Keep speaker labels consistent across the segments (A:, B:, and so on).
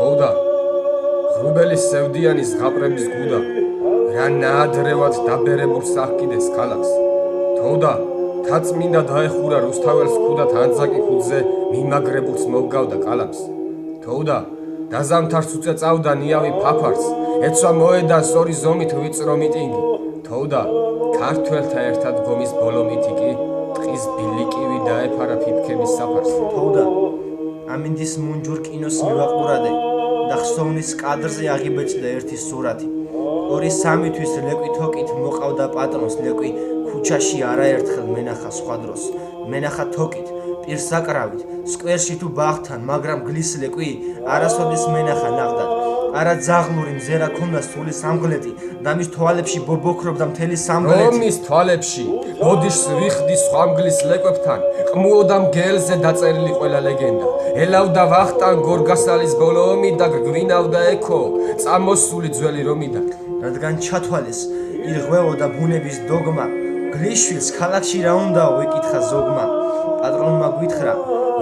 A: თოვდა ღრუბელის სევდიანის ზღაპრების გუდა რა ნაადრევად დაბერებულ სახკიდეს ქალაქს თოვდა თაწმინდა დაეხურა რუსთაველს ქუდათ ანძაკი ქუდზე მიმაგრებულს მოვგავდა კალამს თოვდა დაზამთარს უწეწავდა ნიავი ფაფარს ეცვა მოედანს ორი ზომით ვიწრო მიტინგი თოვდა ქართველთა ერთად გომის ბოლო მითიკი ტყის ბილიკივი დაეფარა ფიფქების საფარს
B: თოვდა ამინდის მუნჯურ კინოს მივაყურადე და ხსოვნის კადრზე აღიბეჭდა ერთი სურათი 2-3 თვის ლეკვი თოკით მოყავდა პატრონს ლეკვი ქუჩაში არაერთხელ მენახა სხვა დროს მენახა თოკით პირსაკრავით სკვერში თუ ბაღთან მაგრამ გლის ლეკვი არასოდეს მენახა ნაღდად არა ძაღლური მზერა ქონდა სული სამგლეტი და მის თვალებში ბობოქრობდა მთელი სამგლეთი
A: მის თვალებში ბოდიშს ვიხდი სხვამგლის ლეკვებთან ყმუოდა მგელზე დაწერილი ყველა ლეგენდა ელავდა ვახტანგ გორგასალის ბოლო ომი და გვინავდა ექო წამოსული ძველი რომიდან
B: რადგან ჩათვალეს ირღვეოდა ბუნების დოგმა გლიშვილს ქალაქში რა უნდაო ეკითხა ზოგმა პატრონმა გვითხრა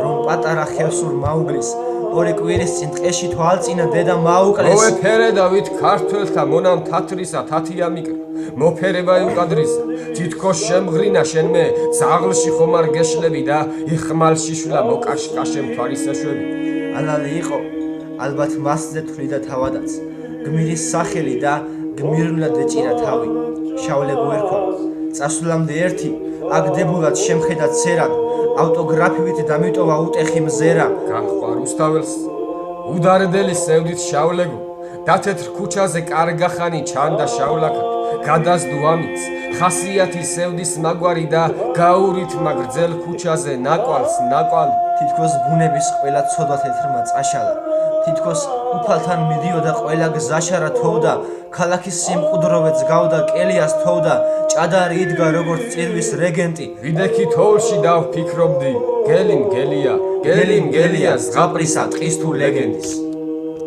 B: რომ პატარა ხევსურ მაუგლის ორი კვირის წინ ტყეში თვალწინა დედა მაუკლეს
A: მოეფერე და ვით ქართველთა მონამ თათრისა თათიამიკრა მოფერება უკადრისა თითქოს შემღრინა შენმე ძაღლში ხომ არ გეშლები და იხმალში შვილა მოკაშკაშემ თვალისაშვები
B: ალალი იყო ალბათ მასზე თვლიდა თავადაც გმირის სახელი და გმირულად ეჭირა თავი შავლე გვერქვა წასვლამდე ერთი აგდებულად შემხედა ცერად ავტოგრაფივით დამიტოვა უტეხი მზერა
A: განხვა რუსთაველს უდარდელი სევდით შავლეგო დათეთრ ქუჩაზე კარგახანი ჩანდა შავლაკად გადასდო ამიც ხასიათი სევდის მაგვარი და გაურით მაგრძელ ქუჩაზე ნაკვალს ნაკვალი
B: თითქოს ბუნების ყველა ცოდვა თეთრმა წაშალა თითქოს უფალთან მიდიოდა ყველა გზაშარა თოვდა ქალაქის სიმყუდროვეც გავდა კელიას თოვდა ჭადარი იდგა როგორც წირვის რეგენტი
A: ვიდექი თოვლში დავფიქრობდი გელი მგელია ზღაპრისა ტყის თუ ლეგენდის